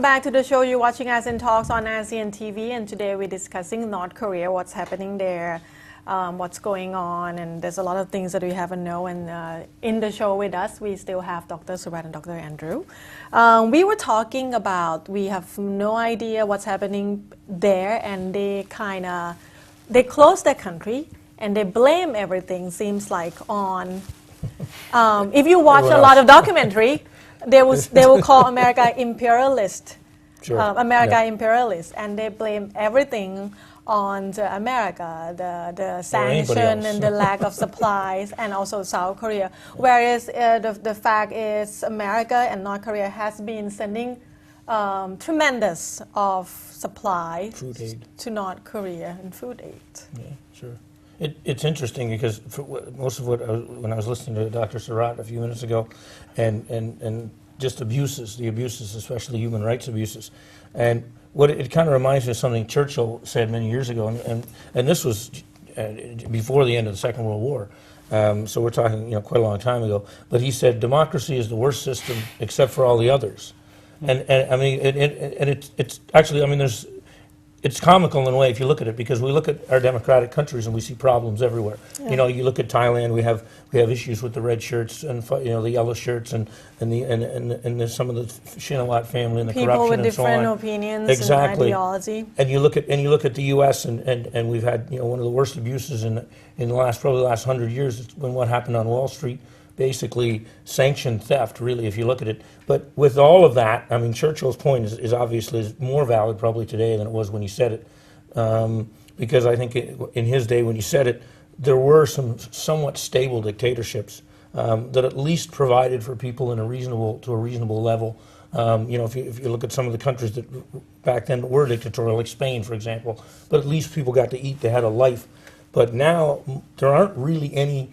back to the show. You're watching ASEAN Talks on ASEAN TV, and today we're discussing North Korea, what's happening there, what's going on, and there's a lot of things that we haven't know. And in the show with us, we still have Dr. Surat and Dr. Andrew. We were talking about we have no idea what's happening there, and they close their country and they blame everything. Seems like on if you watch a lot of documentary. They will call America imperialist, imperialist, and they blame everything on America, the sanction and the lack of supplies, and also South Korea. Whereas the fact is America and North Korea has been sending tremendous of supplies to North Korea and food aid. Yeah, sure. It's interesting because most of what when I was listening to Dr. Surat a few minutes ago, and just the abuses, especially human rights abuses, and what it kind of reminds me of something Churchill said many years ago, and this was before the end of the Second World War, so we're talking quite a long time ago. But he said democracy is the worst system except for all the others, and I mean it's actually it's comical in a way if you look at it, because we look at our democratic countries and we see problems everywhere. Yeah. You look at Thailand, we have issues with the red shirts and the yellow shirts and some of the Shinawat family and the corruption and so on. People with different opinions and ideology. And you look at the U.S. and we've had one of the worst abuses in the probably the last 100 years when what happened on Wall Street basically sanctioned theft, really, if you look at it. But with all of that, I mean, Churchill's point is obviously more valid probably today than it was when he said it. Because I think in his day when he said it, there were some somewhat stable dictatorships that at least provided for people to a reasonable level. If you look at some of the countries that back then were dictatorial, like Spain, for example, but at least people got to eat, they had a life. But now there aren't really any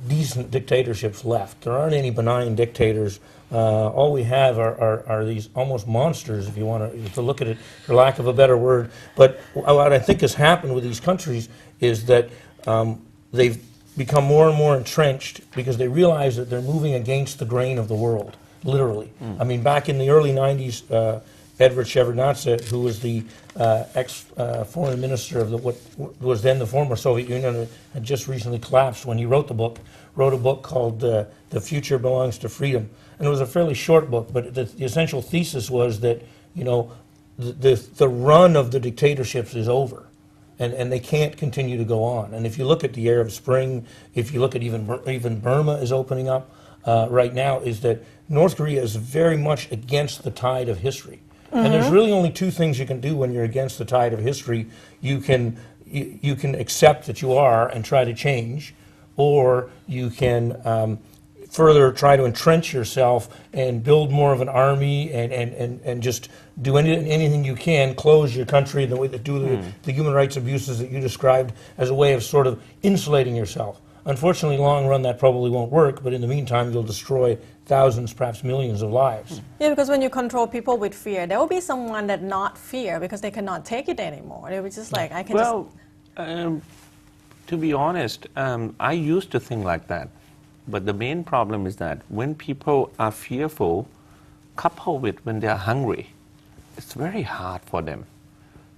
decent dictatorships left. There aren't any benign dictators. All we have are these almost monsters, if you want to look at it, for lack of a better word. But what I think has happened with these countries is that they've become more and more entrenched because they realize that they're moving against the grain of the world, literally. I mean, back in the early 90s, Edward Shevardnadze, who was the ex-foreign minister of what was then the former Soviet Union, had just recently collapsed when he wrote a book called The Future Belongs to Freedom. And it was a fairly short book, but the essential thesis was that, the run of the dictatorships is over. And they can't continue to go on. And if you look at the Arab Spring, if you look at even Burma is opening up right now, is that North Korea is very much against the tide of history. Mm-hmm. And there's really only two things you can do when you're against the tide of history. You can accept that you are and try to change, or you can further try to entrench yourself and build more of an army and just do anything you can, close your country in the way that the human rights abuses that you described as a way of sort of insulating yourself. Unfortunately, long run, that probably won't work, but in the meantime, you'll destroy thousands, perhaps millions of lives. Yeah, because when you control people with fear, there will be someone that not fear because they cannot take it anymore. They were just like, I can to be honest, I used to think like that. But the main problem is that when people are fearful, coupled with when they are hungry, it's very hard for them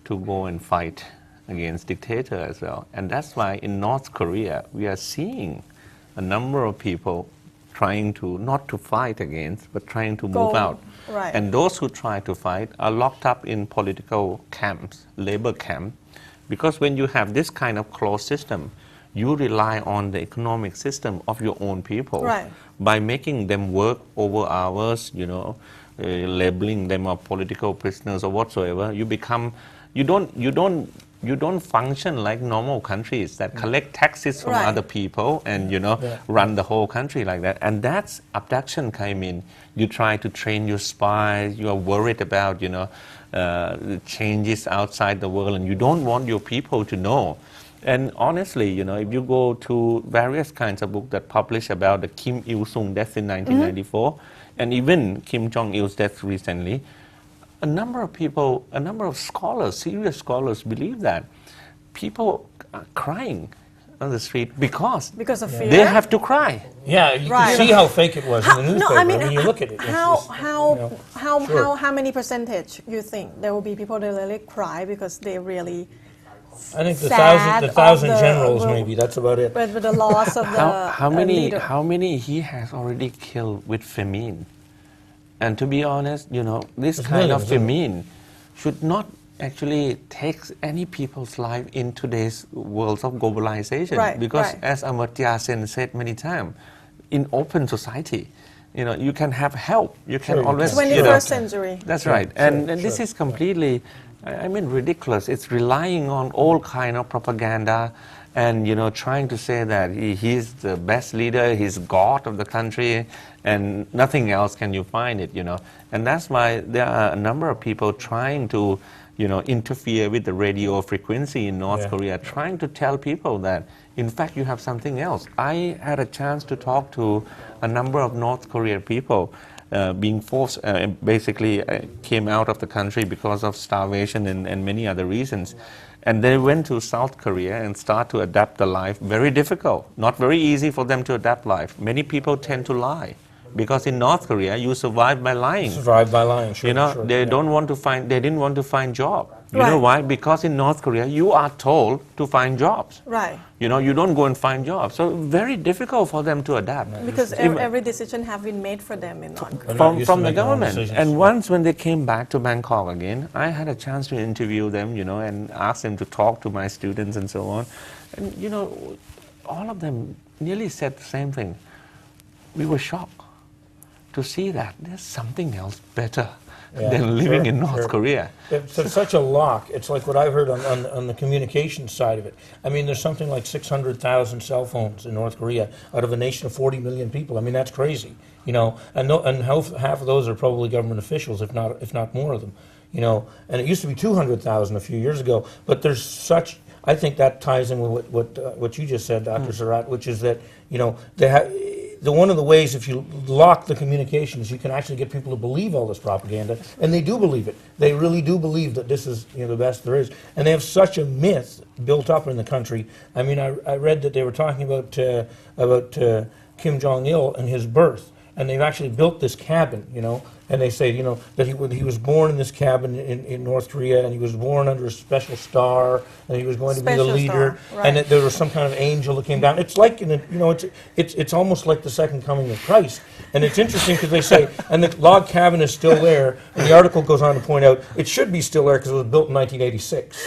to go and fight against dictator as well. And that's why in North Korea, we are seeing a number of people trying to, not to fight against, but trying to move out. Right. And those who try to fight are locked up in political camps, labor camp, because when you have this kind of closed system, you rely on the economic system of your own people by making them work over hours, labeling them as political prisoners or whatsoever. You don't function like normal countries that collect taxes from other people and run the whole country like that. And that's abduction came in. You try to train your spies. You are worried about the changes outside the world, and you don't want your people to know. And honestly, if you go to various kinds of books that publish about the Kim Il-sung death in 1994, and even Kim Jong-il's death recently, a number of scholars, serious scholars, believe that people are crying on the street because of fear. they have to cry. Yeah, you Right. can see how fake it was in the newspaper. No, I mean, you look at it. it's just, how many percentage you think there will be people that really cry because they really I think the sad thousand of the- generals well, maybe. That's about it. with the loss of the leader. How many he has already killed with famine? And to be honest, this There's kind of millions, isn't it? famine should not actually take any people's life in today's world of globalization. Right, because right. as Amartya Sen said many times, in open society, you can have help. You can Sure you always. can. 21st century. That's Sure, right. sure, And this sure, is completely, I mean, ridiculous. It's relying on all kind of propaganda and, trying to say that he's the best leader, he's God of the country, and nothing else can you find it, And that's why there are a number of people trying to, interfere with the radio frequency in North Yeah. Korea, trying to tell people that, in fact, you have something else. I had a chance to talk to a number of North Korean people being forced, basically came out of the country because of starvation and many other reasons. And they went to South Korea and start to adapt the life. Very difficult, not very easy for them to adapt life. Many people tend to lie. Because in North Korea, you survive by lying. Survive by lying. Sure, sure, They yeah. they didn't want to find job. You Right. know why? Because in North Korea, you are told to find jobs. Right. You don't go and find jobs. So very difficult for them to adapt. Because Even- every decision have been made for them in North Korea. They're not used from to the making their own government. decisions. And once when they came back to Bangkok again, I had a chance to interview them, and ask them to talk to my students and so on. And, all of them nearly said the same thing. We were shocked to see that there's something else better Yeah, than living sure, in North sure. Korea. It's such a lock. It's like what I've heard on the communications side of it. I mean, there's something like 600,000 cell phones in North Korea out of a nation of 40 million people. I mean, that's crazy, and half of those are probably government officials, if not more of them, And it used to be 200,000 a few years ago, but there's such. I think that ties in with what you just said, Dr. Surat, which is that one of the ways, if you lock the communications, you can actually get people to believe all this propaganda, and they do believe it. They really do believe that this is the best there is, and they have such a myth built up in the country. I mean, I read that they were talking about Kim Jong-il and his birth, and they've actually built this cabin, and they say, that he was born in this cabin in North Korea, and he was born under a special star, and he was going to be the Special leader, star, right. and that there was some kind of angel that came down. It's like, it's almost like the second coming of Christ. And it's interesting because they say, and the log cabin is still there, and the article goes on to point out, it should be still there because it was built in 1986.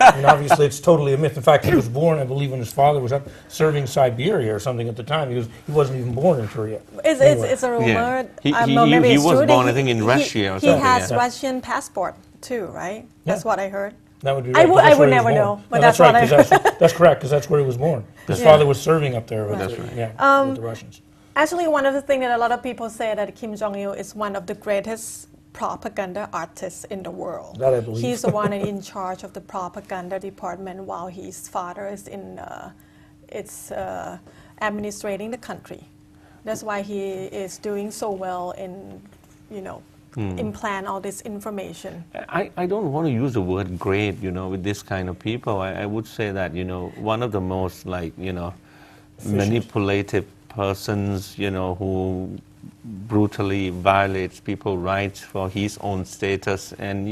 And obviously it's totally a myth. In fact, he was born, I believe, when his father was up serving Siberia or something at the time. He wasn't even born in Korea. It's a rumor. Yeah. He- I don't know, maybe he it's was true that born, I think, in Russia or He something, has yeah. Russian passport too, right? That's what I heard. That would be I right, would- 'cause I that's would where he was never born. know, but No, that's right, what I 'cause that's correct, because that's where he was born. His Yeah. father was serving up there with, That's the, right. with the Russians. Actually, one of the things that a lot of people say that Kim Jong-il is one of the greatest propaganda artists in the world. That I believe. He's the one in charge of the propaganda department while his father is administrating the country. That's why he is doing so well in, implant all this information. I don't want to use the word great, with this kind of people. I would say that, one of the most, manipulative persons, who brutally violates people's rights for his own status. And,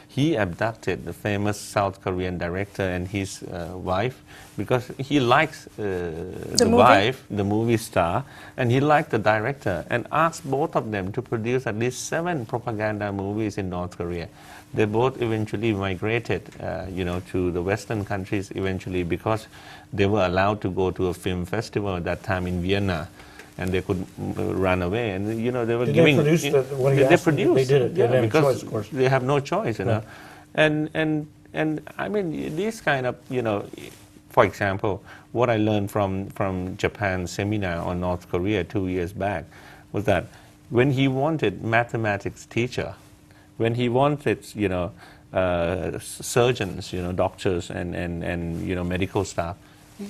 he abducted the famous South Korean director and his wife because he likes the movie? wife, the movie star, and he liked the director and asked both of them to produce at least 7 propaganda movies in North Korea. They both eventually migrated, to the Western countries eventually because they were allowed to go to a film festival at that time in Vienna. And they could run away, and they were Did giving. they produce when he they asked them? produced. They did it. They Yeah, didn't have a because choice, of course. they have no choice, Yeah. And I mean, these kind of, for example, what I learned from Japan's seminar on North Korea 2 years back was that when he wanted mathematics teacher, when he wanted, surgeons, doctors and medical staff,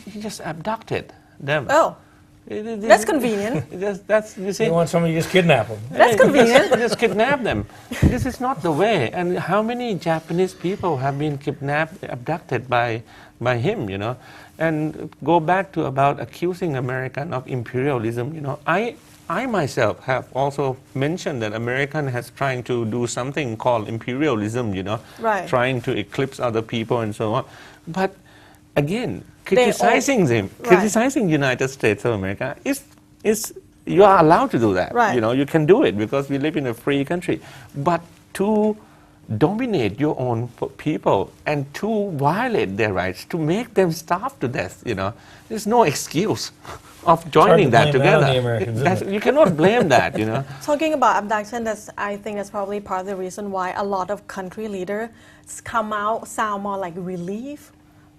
he just abducted them. Oh, That's convenient. That's you see. They want somebody to just kidnap them. That's convenient. Just kidnap them. This is not the way. And how many Japanese people have been kidnapped, abducted by him, you know? And go back to about accusing American of imperialism, you know. I myself have also mentioned that American has trying to do something called imperialism, you know, Right. trying to eclipse other people and so on. But again, criticizing them, Right. criticizing United States of America is you are allowed to do that. Right. You know, you can do it because we live in a free country. But to dominate your own people and to violate their rights, to make them starve to death, you know, there's no excuse of joining that blame that on together. the Americans, isn't it? You cannot blame that, you know. Talking about abduction, I think that's probably part of the reason why a lot of country leaders sound more like relief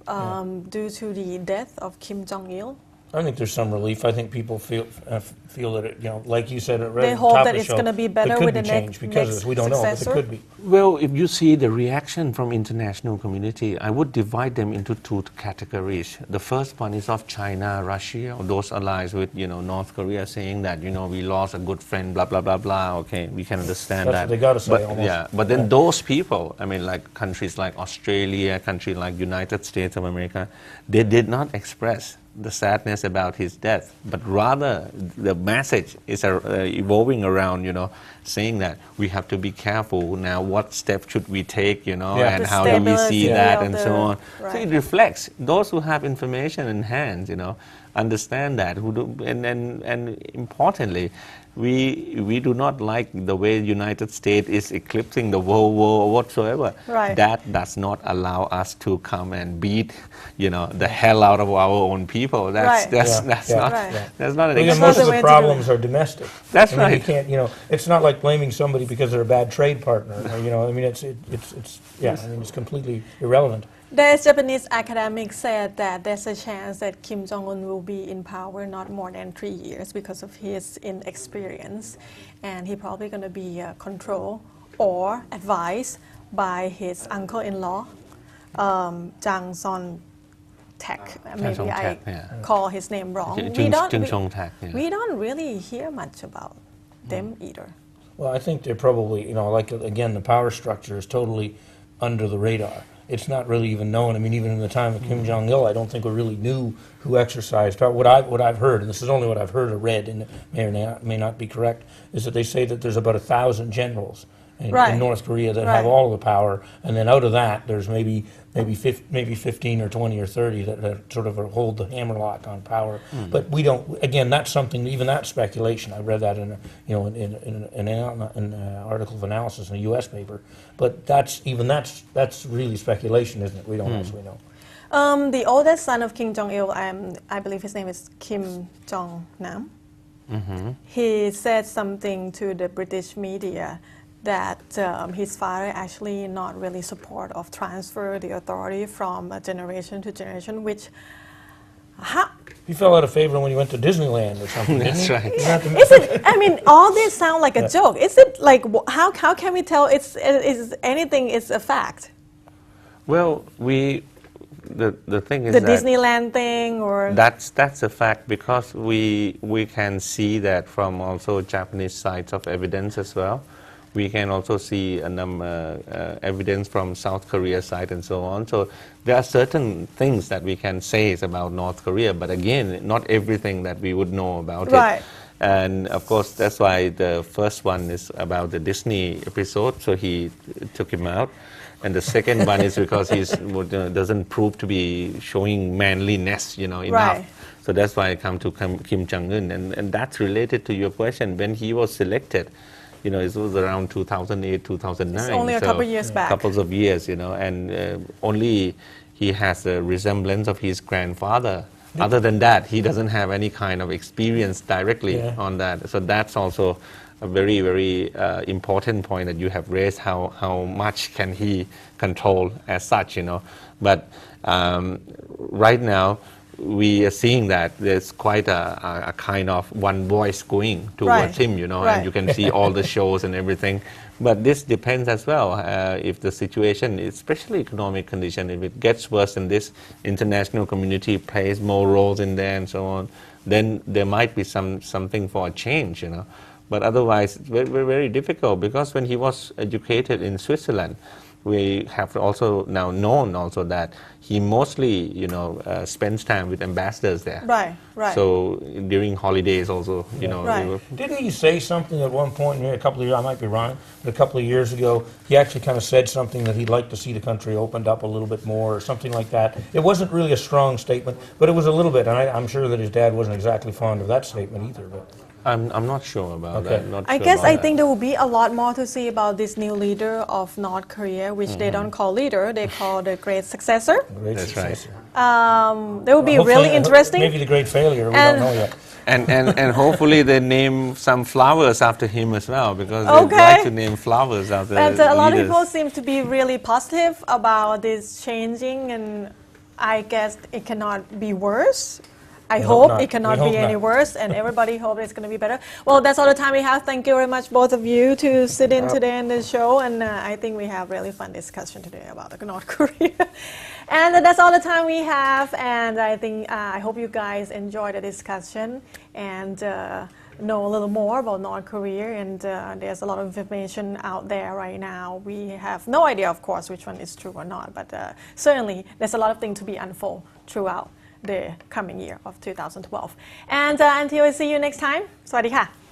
due to the death of Kim Jong-il. I think there's some relief. I think people feel that it, you know, like you said, They hope that it's going to be better with the next because we don't know, but it could be. Well, if you see the reaction from international community, I would divide them into two categories. The first one is of China, Russia, or those allies with, you know, North Korea, saying that, you know, we lost a good friend, blah, blah, blah, blah. Okay, we can understand That's that. what they gotta say, but, almost. Yeah, but then those people, I mean, like countries like Australia, countries like United States of America, they did not express the sadness about his death, but rather the message is evolving around, you know, saying that we have to be careful now, what steps should we take, you know, and The how do we see stability that of and the- so on. So right. it reflects those who have information in hand, you know, understand that, who do, and importantly, we do not like the way United States is eclipsing the world war whatsoever. Right. That does not allow us to come and beat, you know, the hell out of our own people. Right. That's Yeah. not Right. that's not an Because That's not most the of way the to do problems it. are domestic. That's I mean, right. You can't, you know, it's not like blaming somebody because they're a bad trade partner. Or, you know, I mean, it's yeah, I mean, it's completely irrelevant. There's Japanese academics said that there's a chance that Kim Jong-un will be in power not more than 3 years because of his inexperience, and he probably going to be controlled or advised by his uncle-in-law, Jang Son-tak. Maybe I Son-tak, yeah. call his name wrong. Jung Song-tak, yeah. We don't really hear much about them either. Well, I think they're probably, you know, like, again, the power structure is totally under the radar. It's not really even known. I mean, even in the time of Kim Jong-il, I don't think we really knew who exercised power. What I've heard, and this is only what I've heard or read, and it may or may not be correct, is that they say that there's about 1,000 generals in North Korea that have all of the power, and then out of that, there's maybe 15 or 20 or 30 that sort of hold the hammerlock on power. But we don't. Again, that's something. Even that's speculation. I read that in an article of analysis in a U.S. paper. But that's really speculation, isn't it? We don't actually know. The oldest son of Kim Jong-il, I believe his name is Kim Jong-nam. He said something to the British media that his father actually not really support of transfer the authority from generation to generation, which He fell out of favor when he went to Disneyland or something. That's right. is it? I mean, all this sound like a joke. Is it like how can we tell is anything is a fact? Well, the thing is The that Disneyland thing, or that's a fact because we can see that from also Japanese sides of evidence as well. We can also see evidence from South Korea side and so on. So there are certain things that we can say is about North Korea, but again, not everything that we would know about Right. it. And of course, that's why the first one is about the Disney episode, so he took him out. And the second one is because he doesn't prove to be showing manliness, you know, enough. Right. So that's why I come to Kim Jong-un. And that's related to your question. When he was selected, you know, it was around 2008, 2009. It's only a couple years back. Couples of years, you know, and only he has a resemblance of his grandfather. Other than that, he doesn't have any kind of experience directly on that. So that's also a very, very important point that you have raised, how much can he control as such, you know. But right now, we are seeing that there's quite a kind of one voice going towards him, you know, and you can see all the shows and everything. But this depends as well. If the situation, especially economic condition, if it gets worse and this international community plays more roles in there and so on, then there might be something for a change, you know. But otherwise, it's very, very, very difficult, because when he was educated in Switzerland, we have also now known also that he mostly, you know, spends time with ambassadors there. Right, right. So during holidays also, you know. Right. Didn't he say something at one point, a couple of years, I might be wrong, but a couple of years ago, he actually kind of said something that he'd like to see the country opened up a little bit more or something like that. It wasn't really a strong statement, but it was a little bit, and I'm sure that his dad wasn't exactly fond of that statement either. But I'm not sure about Okay. that. Not I sure guess about I that. think there will be a lot more to see about this new leader of North Korea, which they don't call leader, they call the great successor. great That's right. successor. That will be Hopefully, really interesting. Maybe the great failure, we And- don't know yet. And hopefully they name some flowers after him as well, because they Okay. like to name flowers after But a lot of leaders. people seem to be really positive about this changing, and I guess it cannot be worse. I hope hope not. it cannot We be hope any not. worse, and everybody hopes it's going to be better. Well, that's all the time we have. Thank you very much, both of you, to sit in today in the show, and I think we have really fun discussion today about North Korea. And that's all the time we have, and I think I hope you guys enjoyed the discussion and know a little more about North Korea, and there's a lot of information out there right now. We have no idea, of course, which one is true or not, but certainly there's a lot of things to be unfold throughout the coming year of 2012. And until I see you next time, สวัสดีค่ะ